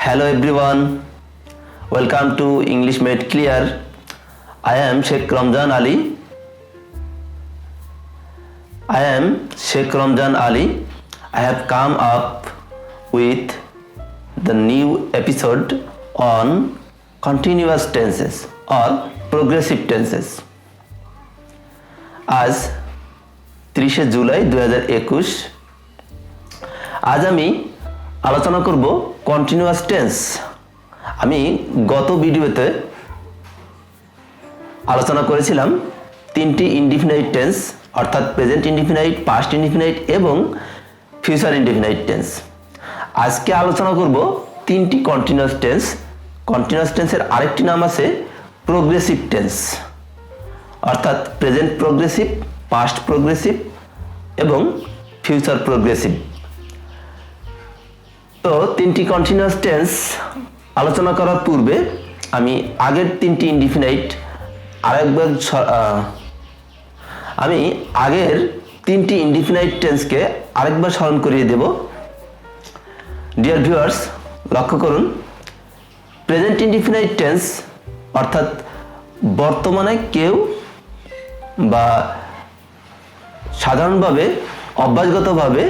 Hello everyone, welcome to English Made Clear. I am Sheikh Ramzan Ali. I have come up with the new episode on continuous tenses or progressive tenses. आज 30 জুলাই 2021 আজ আমি আলোচনা করব continuous tense. আমি গত ভিডিওতে আলোচনা করেছিলাম তিনটি ইনডিফিনাইট টেন্স অর্থাৎ প্রেজেন্ট ইনডিফিনাইট, পাস্ট ইনডিফিনাইট এবং ফিউচার ইনডিফিনাইট টেন্স। আজকে আলোচনা করব তিনটি কন্টিনিউয়াস টেন্স। কন্টিনিউয়াস টেন্সের আরেকটি নাম আছে প্রোগ্রেসিভ টেন্স, অর্থাৎ প্রেজেন্ট প্রোগ্রেসিভ, পাস্ট প্রোগ্রেসিভ এবং ফিউচার প্রোগ্রেসিভ। তো তিনটি কন্টিনিউয়াস টেন্স আলোচনা করার পূর্বে আমি আগের তিনটি ইনডিফিনাইট টেন্সকে আরেকবার স্মরণ করিয়ে দেব। ডিয়ার ভিউয়ার্স, লক্ষ্য করুন, প্রেজেন্ট ইনডিফিনাইট টেন্স অর্থাৎ বর্তমানে কেউ বা সাধারণভাবে অভ্যাসগতভাবে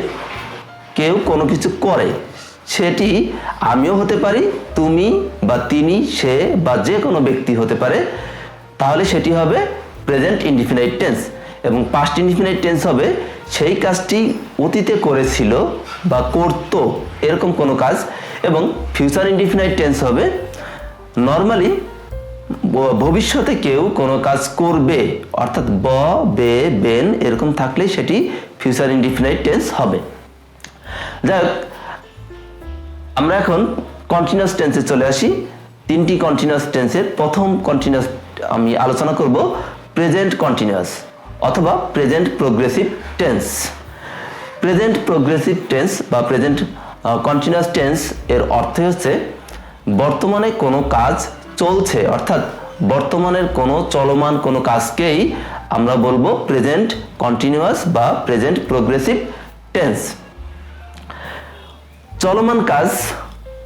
কেউ কোনো কিছু করে, সেটি আমিও হতে পারি, তুমি বা তিনি, সে বা যে কোনো ব্যক্তি হতে পারে, তাহলে সেটি হবে প্রেজেন্ট ইনডিফিনাইট টেন্স। এবং পাস্ট ইনডিফিনাইট টেন্স হবে সেই কাজটি অতীতে করেছিল বা করত এরকম কোনো কাজ। এবং ফিউচার ইনডিফিনাইট টেন্স হবে নর্মালি ভবিষ্যতে কেউ কোনো কাজ করবে, অর্থাৎ ব, বে, বেন এরকম থাকলেই সেটি ফিউচার ইনডিফিনাইট টেন্স হবে। যাই হোক, আমরা এখন কন্টিনিউয়াস টেন্সে চলে আসি। তিনটি কন্টিনিউয়াস টেন্সের প্রথম কন্টিনিউয়াস আমি আলোচনা করব প্রেজেন্ট কন্টিনিউয়াস অথবা present progressive tense. Present progressive tense বা প্রেজেন্ট কন্টিনিউয়াস টেন্স এর অর্থ হচ্ছে বর্তমানে কোনো কাজ চলছে, অর্থাৎ বর্তমানের কোনো চলমান কোনো কাজকেই আমরা বলবো প্রেজেন্ট কন্টিনিউয়াস বা প্রেজেন্ট প্রোগ্রেসিভ টেন্স। চলমান কাজ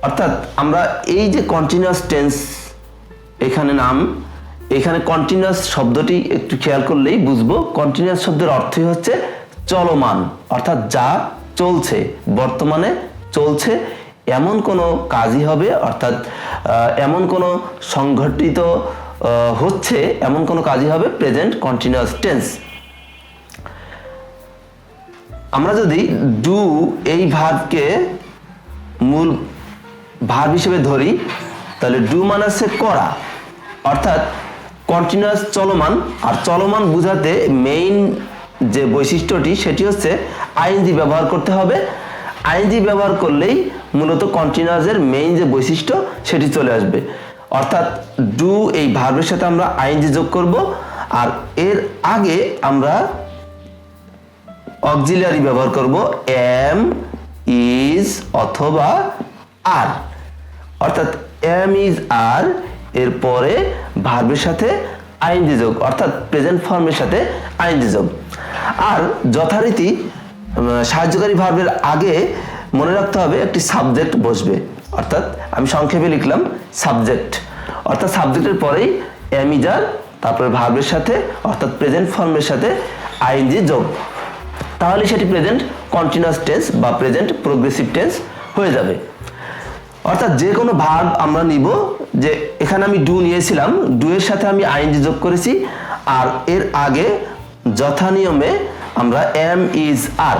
অর্থাৎ আমরা এই যে কন্টিনিউয়াস টেন্স এখানে কন্টিনিউয়াস শব্দটি একটু খেয়াল করলেই বুঝবো। কন্টিনিউয়াস শব্দের অর্থই হচ্ছে চলমান, অর্থাৎ যা চলছে, বর্তমানে চলছে এমন কোনো কাজই হবে, অর্থাৎ এমন কোনো সংঘটিত হচ্ছে এমন কোনো কাজই হবে প্রেজেন্ট কন্টিনিউয়াস টেন্স। আমরা যদি ডু এই ভার্বকে মূল ভার্ব হিসেবে ধরি, তাহলে ডু মানে হচ্ছে করা, অর্থাৎ কন্টিনিউয়াস চলমান। আর চলমান বোঝাতে মেইন যে বৈশিষ্ট্যটি সেটি হচ্ছে আইএনজি ব্যবহার করতে হবে। আইএনজি ব্যবহার করলেই মূলত কন্টিনিউয়াসের মেইন যে বৈশিষ্ট্য সেটি চলে আসবে, অর্থাৎ ডু এই ভার্বের সাথে আমরা আইএনজি যোগ করব, আর এর আগে আমরা অক্সিলিয়ারি ব্যবহার করব এম, ইজ অথবা আর, অর্থাৎ এম, ইজ, আর এরপরে ভার্বের সাথে আইএনজি যোগ, অর্থাৎ প্রেজেন্ট ফর্মের সাথে আইএনজি যোগ। আর যথারীতি সাহায্যকারী ভার্বের আগে মনে রাখতে হবে একটি সাবজেক্ট বসবে, অর্থাৎ আমি সংক্ষেপে লিখলাম সাবজেক্ট, অর্থাৎ সাবজেক্টের পরেই এম, ইজ, আর, তারপরে ভার্বের সাথে অর্থাৎ প্রেজেন্ট ফর্মের সাথে আইএনজি যোগ, তাহলে সেটি প্রেজেন্ট কন্টিনিউয়াস টেন্স বা প্রেজেন্ট প্রোগ্রেসিভ টেন্স হয়ে যাবে। অর্থাৎ যে কোনো ভার্ব আমরা নিব, যে এখানে আমি ডু নিয়েছিলাম, ডু এর সাথে আমি আইএনজি যোগ করেছি, আর এর আগে যথানিয়মে আমরা এম, ইজ, আর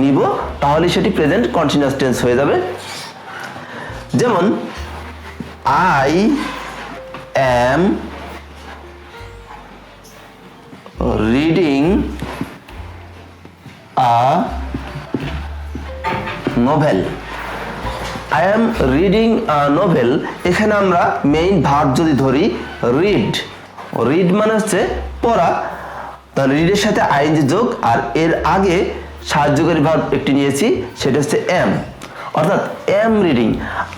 নিব, তাহলে সেটি প্রেজেন্ট কন্টিনিউয়াস টেন্স হয়ে যাবে। যেমন I am reading a novel. I am reading a novel, এখানে আমরা মেইন ভার্ব যদি ধরি রিড, রিড মানে হচ্ছে পড়া, তাহলে রিডের সাথে আইএনজি যোগ, আর এর আগে সাহায্যকারী ভার্ব একটি নিয়েছি, সেটা হচ্ছে এম, অর্থাৎ এম রিডিং।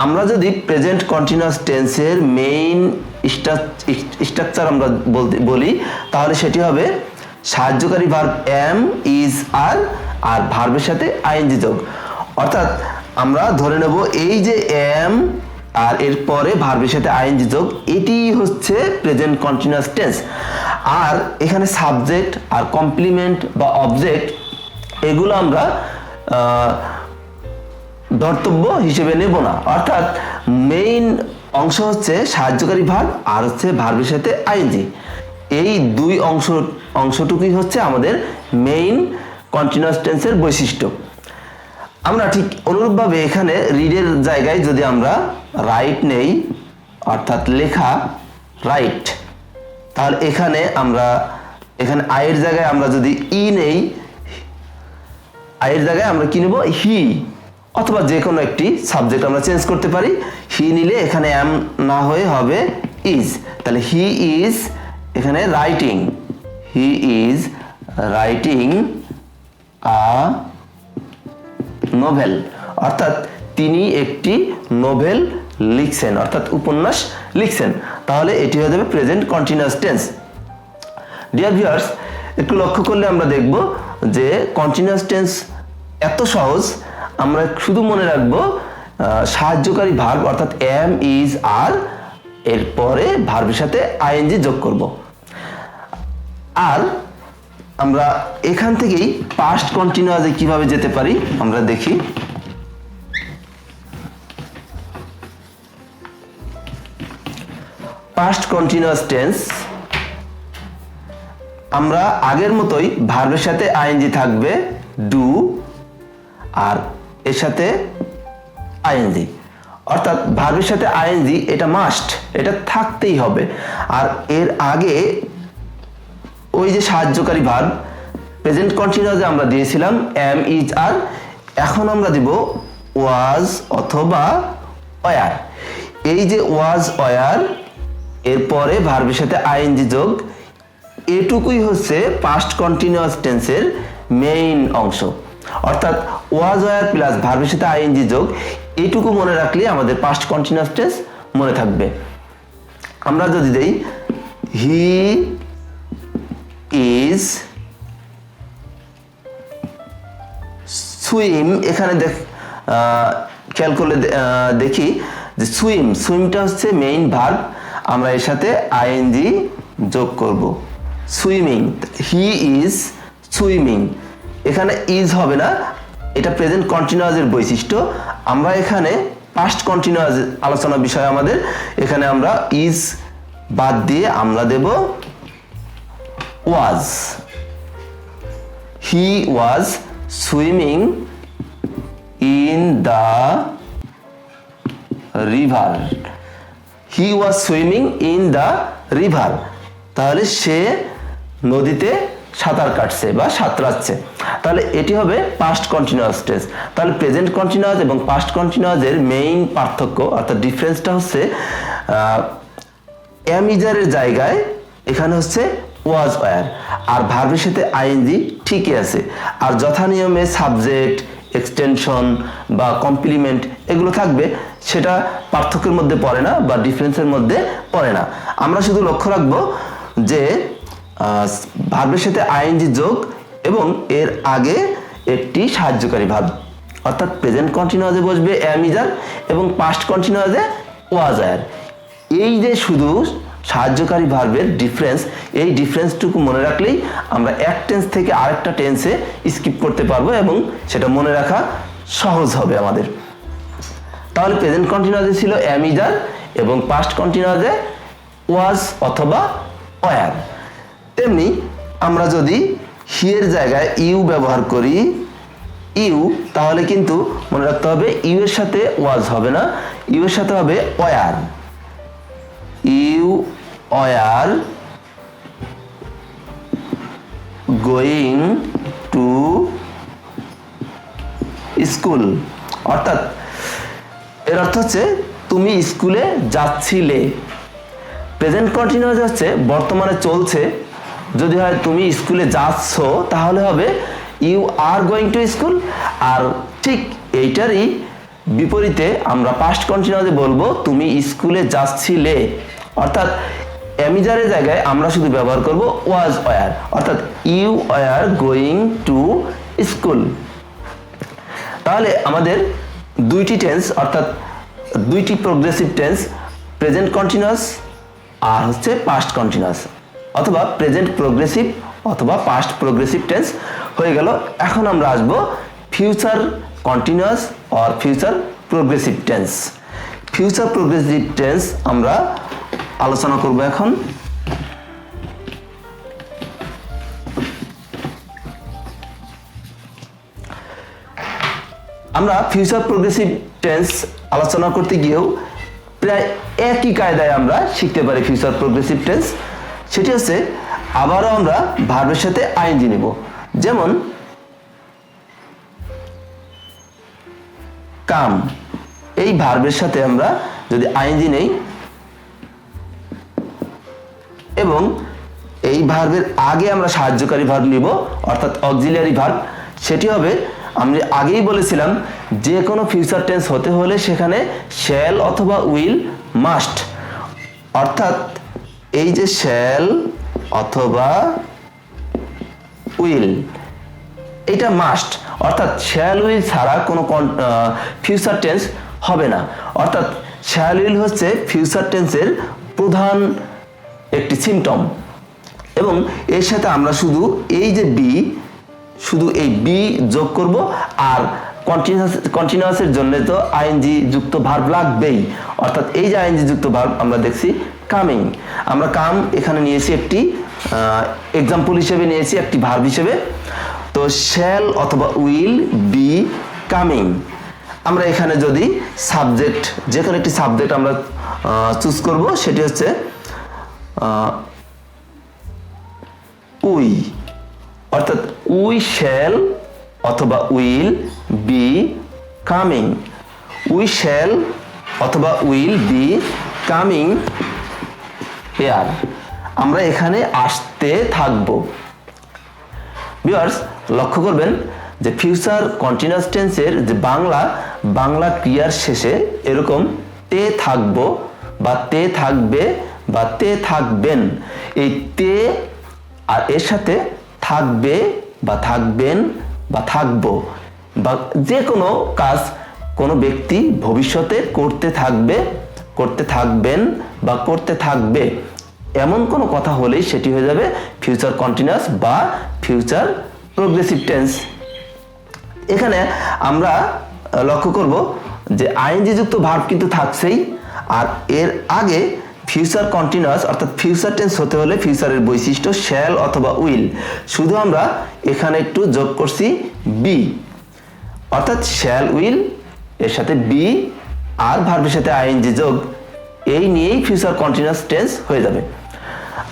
আমরা যদি প্রেজেন্ট কন্টিনিউয়াস টেন্সের মেইন স্ট্রাকচার আমরা বলি, তাহলে সেটি হবে সাহায্যকারী ভার্ব এম, ইজ, আর ভার্বের সাথে আইএনজি যোগ, অর্থাৎ আমরা ধরে নেব এই যে এম আর এর পরে ভার্বের সাথে আইএনজি যোগ, এটি হচ্ছে প্রেজেন্ট কন্টিনিউয়াস টেন্স। আর এখানে সাবজেক্ট আর কমপ্লিমেন্ট বা অবজেক্ট এগুলো আমরা ধর্তব্য হিসেবে নেব না, অর্থাৎ মেইন অংশ হচ্ছে সাহায্যকারী ভার্ব আর হচ্ছে ভার্বের সাথে আইএনজি। এই দুই অংশটুকুই হচ্ছে আমাদের মেইন কন্টিনিউয়াস টেন্সের বৈশিষ্ট্য। আমরা ঠিক অনুরূপভাবে এখানে রিডের জায়গায় যদি আমরা রাইট নেই, অর্থাৎ লেখা রাইট, তাহলে এখানে আয়ের জায়গায় আমরা যদি ই নেই, আয়ের জায়গায় আমরা কি নেব, হি, অথবা যে কোনো একটি সাবজেক্ট আমরা চেঞ্জ করতে পারি। হি নিলে এখানে এম না হয়ে হবে ইজ, তাহলে হি ইজ এখানে writing, he is writing a novel, অর্থাৎ তিনি একটি নোভেল লিখছেন, অর্থাৎ উপন্যাস লিখছেন। তাহলে এটি হয়ে যাবে present continuous tense. Dear viewers, একটু লক্ষ্য করলে আমরা দেখব যে কন্টিনিউয়াস টেন্স এত সহজ। আমরা শুধু মনে রাখবো সাহায্যকারী ভার্ব অর্থাৎ এম ইজ আর এরপরে ভার্বের সাথে আইএনজি যোগ করব। আর আমরা এখান থেকেই পাস্ট কন্টিনিউয়াসে কিভাবে যেতে পারি আমরা দেখি। পাস্ট কন্টিনিউয়াস টেন্স আমরা আগের মতোই ভার্বের সাথে আইএনজি থাকবে ডু আর এর সাথে আইএনজি, অর্থাৎ ভার্বের সাথে আইএনজি এটা মাস্ট, এটা থাকতেই হবে। আর এর আগে ওই যে সাহায্যকারী ভার্ব প্রেজেন্ট কন্টিনিউয়াসে আমরা দিয়েছিলাম এম ইজ আর, এখন আমরা দিব ওয়াজ অথবা ওয়ার। এই যে ওয়াজ ওয়ার এরপরে ভার্বের সাথে আইএনজি যোগ, এটুকুই হচ্ছে পাস্ট কন্টিনিউয়াস টেন্সের মেইন অংশ, অর্থাৎ ওয়াজ ওয়ার প্লাস ভার্বের সাথে আইএনজি যোগ, এইটুকু মনে রাখলে আমাদের পাস্ট কন্টিনিউয়াস টেন্স মনে থাকবে। আমরা যদি দেই হি ইজ সুইম, এখানে খেয়াল করলে দেখি যে সুইমটা হচ্ছে মেইন ভার্ব, আমরা এর সাথে আইএনজি যোগ করব, সুইমিং, হি ইজ সুইমিং। এখানে ইজ হবে না, এটা প্রেজেন্ট কন্টিনিউয়াসের বৈশিষ্ট্য। আমরা এখানে পাস্ট কন্টিনিউয়াস আলোচনা বিষয় আমাদের, এখানে আমরা ইজ বাদ দিয়ে আমরা দেব was. He was swimming in the river, he was swimming in the river, তাহলে সে নদীতে সাঁতার কাটছে বা সাঁতরাচ্ছে। তাহলে এটি হবে পাস্ট কন্টিনিউয়াস টেন্স। তাহলে প্রেজেন্ট কন্টিনিউয়াস এবং পাস্ট কন্টিনিউয়াসের মেইন পার্থক্য অর্থাৎ ডিফারেন্সটা হচ্ছে এম ইজারের জায়গায় এখানে হচ্ছে ওয়াজ ওয়ার, আর ভার্বের সাথে আইএনজি ঠিকই আছে। আর যথানিয়মে সাবজেক্ট, এক্সটেনশন বা কমপ্লিমেন্ট এগুলো থাকবে, সেটা পার্থক্যের মধ্যে পড়ে না বা ডিফারেন্সের মধ্যে পড়ে না। আমরা শুধু লক্ষ্য রাখবো যে ভার্বের সাথে আইএনজি যোগ এবং এর আগে একটি সাহায্যকারী ভার্ব, অর্থাৎ প্রেজেন্ট কন্টিনিউয়াসে বসবে এম ইজ আর এবং পাস্ট কন্টিনিউয়াসে ওয়াজ আর। এই যে শুধু সাহায্যকারী ভার্বের ডিফারেন্স, এই ডিফারেন্সটুকু মনে রাখলেই আমরা এক টেন্স থেকে আরেকটা টেন্সে স্কিপ করতে পারবো এবং সেটা মনে রাখা সহজ হবে আমাদের। তাহলে প্রেজেন্ট কন্টিনিউয়াসে ছিল এম ইজ আর এবং পাস্ট কন্টিনিউয়াসে ওয়াজ অথবা ওয়ার। তেমনি আমরা যদি হি এর জায়গায় ইউ ব্যবহার করি, ইউ, তাহলে কিন্তু মনে রাখতে হবে ইউ এর সাথে ওয়াজ হবে না, ইউ এর সাথে হবে were. You were going to school, অর্থাৎ এর অর্থ হচ্ছে তুমি স্কুলে যাচ্ছিলে। প্রেজেন্ট কন্টিনিউয়াস হচ্ছে বর্তমানে চলছে, যদি হয় তুমি স্কুলে যাচ্ছ তাহলে হবে you are going to school. আর ঠিক এইটারই বিপরীতে আমরা পাস্ট কন্টিনিউয়াসে বলবো তুমি স্কুলে যাচ্ছিলে, অর্থাৎ এমিজারের জায়গায় আমরা শুধু ব্যবহার করব ওয়াজ ওয়ার, অর্থাৎ you were going to school. তাহলে আমাদের দুইটি টেন্স অর্থাৎ দুইটি প্রোগ্রেসিভ টেন্স, প্রেজেন্ট কন্টিনিউয়াস আর হচ্ছে পাস্ট কন্টিনিউয়াস, অথবা প্রেজেন্ট প্রোগ্রেসিভ অথবা পাস্ট প্রোগ্রেসিভ টেন্স হয়ে গেল। এখন আমরা আসবো ফিউচার কন্টিনিউয়াস আর future progressive tense. Future progressive tense আমরা আলোচনা করব এখন। আমরা ফিউচার প্রোগ্রেসিভ টেন্স আলোচনা করতে গিয়েও প্রায় একই কায়দায় আমরা শিখতে পারি ফিউচার প্রোগ্রেসিভ টেন্স। সেটি হচ্ছে আবারও আমরা ভার্বের সাথে আইএনজি নেব। যেমন কাম, এই ভার্বের সাথে আমরা যদি আইএনজি নেই এবং এই ভার্বের আগে আমরা সাহায্যকারী ভার্ব নিব অর্থাৎ অক্সিলিয়ারি ভার্ব, সেটি হবে, আমরা আগেই বলেছিলাম যে কোনো ফিউচার টেন্স হতে হলে সেখানে শ্যাল অথবা উইল মাস্ট, অর্থাৎ এই যে শ্যাল অথবা উইল এটা মাস্ট, অর্থাৎ শ্যাল উইল ছাড়া কোনো ফিউচার টেন্স হবে না। অর্থাৎ শ্যাল উইল হচ্ছে ফিউচার টেন্সের প্রধান একটি সিম্পটম, এবং এর সাথে আমরা শুধু এই যে শুধু এই বি যোগ করব, আর কন্টিনিউয়াসের জন্য তো আইএনজি যুক্ত ভার্ব লাগবেই, অর্থাৎ এই যে আইএনজি যুক্ত ভার্ব আমরা দেখছি কামিং, আমরা কাম এখানে নিয়েছি একটি এক্সাম্পল হিসেবে, নিয়েছি একটি ভার্ব হিসেবে। তো শ্যাল অথবা উইল বি কামিং, আমরা এখানে যদি সাবজেক্ট, যে কোনো একটি সাবজেক্ট আমরা চুজ করব, সেটি হচ্ছে উই, অর্থাৎ উই শ্যাল অথবা will be coming, we shall অথবা উইল বি কামিং হেয়ার, আমরা এখানে আসতে থাকব। ভিউয়ার্স, লক্ষ্য করবেন যে ফিউচার কন্টিনিউয়াস টেন্সের যে বাংলা ক্রিয়ার শেষে এরকম তে থাকব বা তে থাকবে বা তে থাকবেন, এই তে আর এর সাথে থাকবে বা থাকবেন বা থাকবো, বা যে কোনো কাজ কোনো ব্যক্তি ভবিষ্যতে করতে থাকবে, করতে থাকবেন বা করতে থাকবে, এমন কোনো কথা হলেই সেটি হয়ে যাবে ফিউচার কন্টিনিউয়াস বা ফিউচার প্রোগ্রেসিভ টেন্স। এখানে আমরা লক্ষ্য করব যে আইএনজি যুক্ত ভার্ব কিন্তু থাকছেই, আর এর আগে ফিউচার কন্টিনিউয়াস অর্থাৎ ফিউচার টেন্স হতে হলে ফিউচারের বৈশিষ্ট্য শ্যাল অথবা উইল, শুধু আমরা এখানে একটু যোগ করছি বি, অর্থাৎ শ্যাল উইল এর সাথে বি আর ভার্বের সাথে আইএনজি যোগ, এই নিয়েই ফিউচার কন্টিনিউয়াস টেন্স হয়ে যাবে।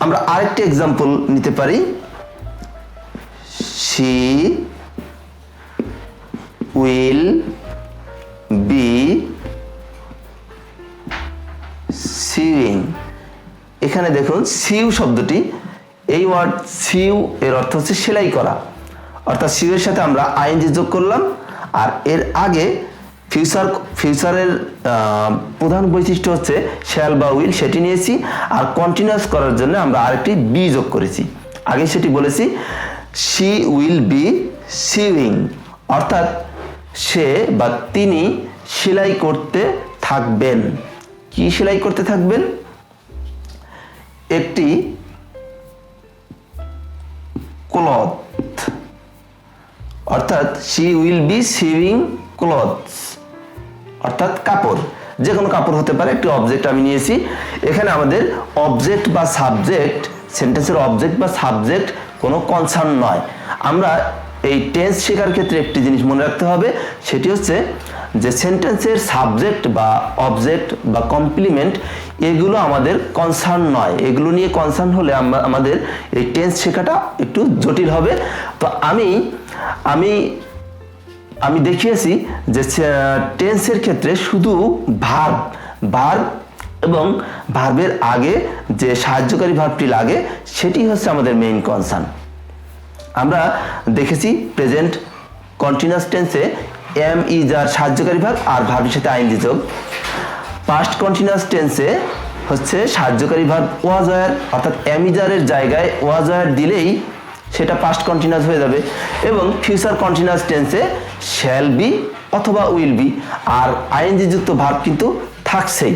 আমরা আরেকটি এক্সাম্পল নিতে পারি, শি উইল বি সিউইং। এখানে দেখুন সিউ শব্দটি, এই ওয়ার্ড সিউ এর অর্থ হচ্ছে সেলাই করা, অর্থাৎ সিউ এর সাথে আমরা আইএনজি যোগ করলাম, আর এর আগে ফিউচারের প্রধান বৈশিষ্ট্য হচ্ছে শ্যাল বা উইল, সেটি নিয়েছি, আর কন্টিনিউয়াস করার জন্য আমরা আরেকটি বি যোগ করেছি। আগে সেটি বলেছি শি উইল বি সিউইং, অর্থাৎ সে বা তিনি সেলাই করতে থাকবেন। কি সেলাই করতে থাকবেন? একটি ক্লথ, অর্থাৎ she will be sewing clothes, অর্থাৎ কাপড়, যে কোনো কাপড় হতে পারে, একটি অবজেক্ট আমি নিয়েছি। এখানে আমাদের অবজেক্ট বা সাবজেক্ট, সেন্টেন্সের অবজেক্ট বা সাবজেক্ট কোনো কনসার্ন নয়। আমরা এই টেন্স শেখার ক্ষেত্রে একটি জিনিস মনে রাখতে হবে, সেটি হচ্ছে যে সেন্টেন্সের সাবজেক্ট বা অবজেক্ট বা কমপ্লিমেন্ট এগুলো আমাদের কনসার্ন নয়, এগুলো নিয়ে কনসার্ন হলে আমাদের এই টেন্স শেখাটা একটু জটিল হবে। তো আমি দেখিয়েছি যে টেন্সের ক্ষেত্রে শুধু ভার্ব এবং ভার্বের আগে যে সাহায্যকারী ভার্বটি লাগে সেটি হচ্ছে আমাদের মেইন কনসার্ন। আমরা দেখেছি প্রেজেন্ট কন্টিনিউয়াস টেন্সে এম ইজ আর সাহায্যকারী ভার্ব আর ভার্বের সাথে আইএনজি যোগ। পাস্ট কন্টিনিউয়াস টেন্সে হচ্ছে সাহায্যকারী ভার্ব ওয়াজ ওয়্যার, অর্থাৎ এম ইজ আর এর জায়গায় ওয়াজ ওয়্যার দিলেই সেটা পাস্ট কন্টিনিউয়াস হয়ে যাবে। এবং ফিউচার কন্টিনিউয়াস টেন্সে শ্যাল বি অথবা উইল বি, আর আইএনজি যুক্ত ভার্ব কিন্তু থাকছেই।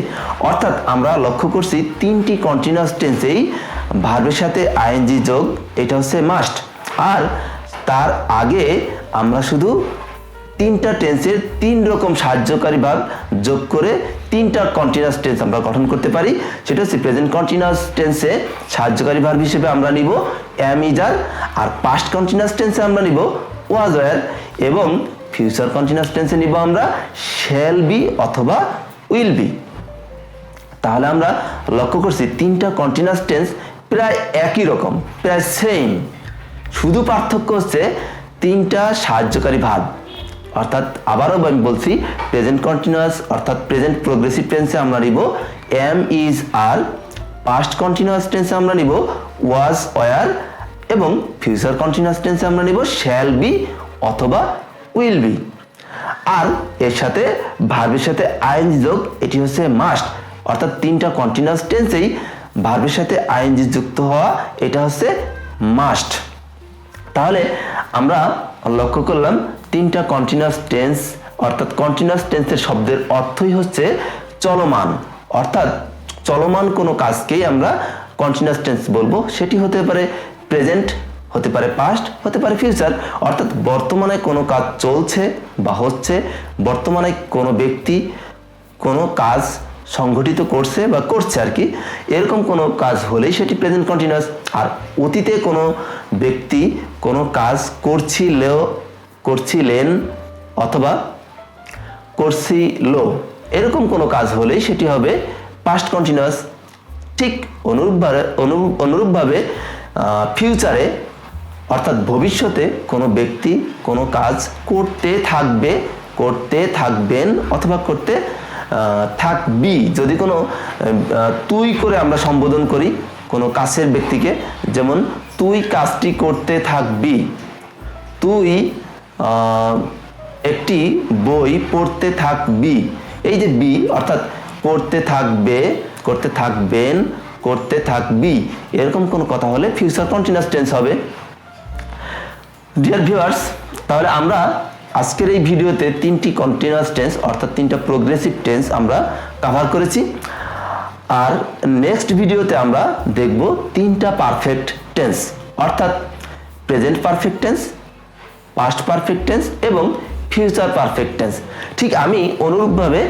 অর্থাৎ আমরা লক্ষ্য করছি তিনটি কন্টিনিউয়াস টেন্সেই ভার্বের সাথে আইএনজি যোগ, এটা হচ্ছে মাস্ট। আর তার আগে আমরা শুধু তিনটা টেন্সের তিন রকম সাহায্যকারী ভার্ব যোগ করে তিনটা কন্টিনিউয়াস টেন্স আমরা গঠন করতে পারি। সেটা হচ্ছে প্রেজেন্ট কন্টিনিউয়াস টেন্সে সাহায্যকারী ভার্ব হিসেবে আমরা নিব am is are past continuous টেন্সে আমরা নিব ওয়াজ ওয়্যার, এবং ফিউচার কন্টিনিউয়াস টেন্সে নিব আমরা শ্যাল বি অথবা উইল বি। তাহলে আমরা লক্ষ্য করছি তিনটা কন্টিনিউয়াস টেন্স প্রায় একই রকম, প্রায় সেম, শুধু পার্থক্য হচ্ছে তিনটা সাহায্যকারী ভার্ব। অর্থাৎ আবারও আমি বলছি, প্রেজেন্ট কন্টিনিউয়াস অর্থাৎ প্রেজেন্ট প্রোগ্রেসিভ টেন্সে আমরা নিব am is are, past continuous টেন্সে আমরা নিব ওয়াজ ওয়্যার, এবং ফিউচার কন্টিনিউয়াস টেন্সে আমরা নিব শ্যাল বি অথবা উইল বি। আর এর সাথে ভার্বের সাথে আইএনজি যোগ, এটি হচ্ছে মাস্ট। অর্থাৎ তিনটা কন্টিনিউয়াস টেন্সেই ভার্বের সাথে আইএনজি যুক্ত হওয়া, এটা হচ্ছে মাস্ট। তাহলে আমরা লক্ষ্য করলাম তিনটা কন্টিনিউয়াস টেন্স অর্থাৎ কন্টিনিউয়াস টেন্সের শব্দের অর্থই হচ্ছে চলমান। অর্থাৎ চলমান কোনো কাজকেই আমরা কন্টিনিউয়াস টেন্স বলবো। সেটি হতে পারে প্রেজেন্ট, হতে পারে পাস্ট, হতে পারে ফিউচার। অর্থাৎ বর্তমানে কোনো কাজ চলছে বা হচ্ছে, বর্তমানে কোনো ব্যক্তি কোনো কাজ সংঘটিত করছে বা করছে আর কি, এরকম কোনো কাজ হলেই সেটি প্রেজেন্ট কন্টিনিউয়াস। আর অতীতে কোনো ব্যক্তি কোনো কাজ করছিলেন অথবা করছিল, এরকম কোনো কাজ হলেই সেটি হবে পাস্ট কন্টিনিউয়াস। ঠিক অনুরূপভাবে ফিউচারে অর্থাৎ ভবিষ্যতে কোনো ব্যক্তি কোনো কাজ করতে থাকবেন অথবা করতে থাকবি। যদি কোনো তুই করে আমরা সম্বোধন করি কোনো কাছের ব্যক্তিকে, যেমন তুই কাজটি করতে থাকবি, তুই একটি বই পড়তে থাকবি। এই যে বি অর্থাৎ করতে থাকবে, করতে থাকবেন, করতে থাকবি, এরকম কোনো কথা হলে ফিউচার কন্টিনিউয়াস টেন্স হবে। ডিয়ার ভিউয়ার্স, তাহলে আমরা আজকের এই ভিডিওতে তিনটি কন্টিনিউয়াস টেন্স অর্থাৎ তিনটা প্রোগ্রেসিভ টেন্স আমরা কভার করেছি। আর নেক্সট ভিডিওতে আমরা দেখব তিনটা পারফেক্ট টেন্স অর্থাৎ present perfect tense, past perfect tense এবং ফিউচার পারফেক্ট টেন্স। ঠিক আমি অনুরূপভাবে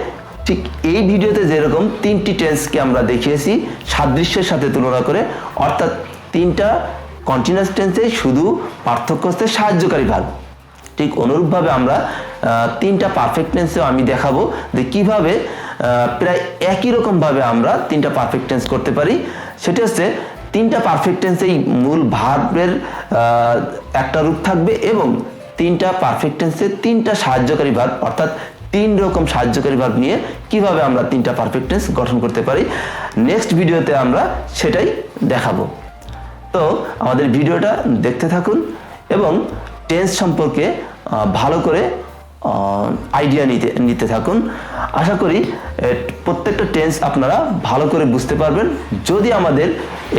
ঠিক এই ভিডিওতে যেরকম তিনটি টেন্সকে আমরা দেখিয়েছি সাদৃশ্যের সাথে তুলনা করে, অর্থাৎ তিনটা কন্টিনিউয়াস টেন্সে শুধু পার্থক্য হচ্ছে সাহায্যকারী ভার্ব, ঠিক অনুরূপভাবে আমরা তিনটা পারফেক্ট টেন্সেও আমি দেখাবো যে কিভাবে প্রায় একই রকমভাবে আমরা তিনটা পারফেক্ট টেন্স করতে পারি। সেটা হচ্ছে তিনটা পারফেক্ট টেন্সেই মূল ভার্বের একটা রূপ থাকবে এবং তিনটা পারফেক্ট টেন্সে তিনটা সাহায্যকারী ভার্ব অর্থাৎ তিন রকম সাহায্যকারী ভার্ব নিয়ে কিভাবে আমরা তিনটা পারফেক্ট টেন্স গঠন করতে পারি। নেক্সট ভিডিওতে আমরা সেটাই দেখাবো। তো আমাদের ভিডিওটা দেখতে থাকুন এবং টেন্স সম্পর্কে ভালো করে আইডিয়া নিতে থাকুন। আশা করি প্রত্যেকটা টেন্স আপনারা ভালো করে বুঝতে পারবেন যদি আমাদের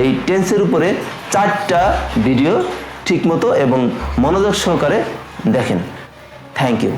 এই টেন্সের উপরে 4টা ভিডিও ঠিকমতো এবং মনোযোগ সহকারে দেখেন। Thank you.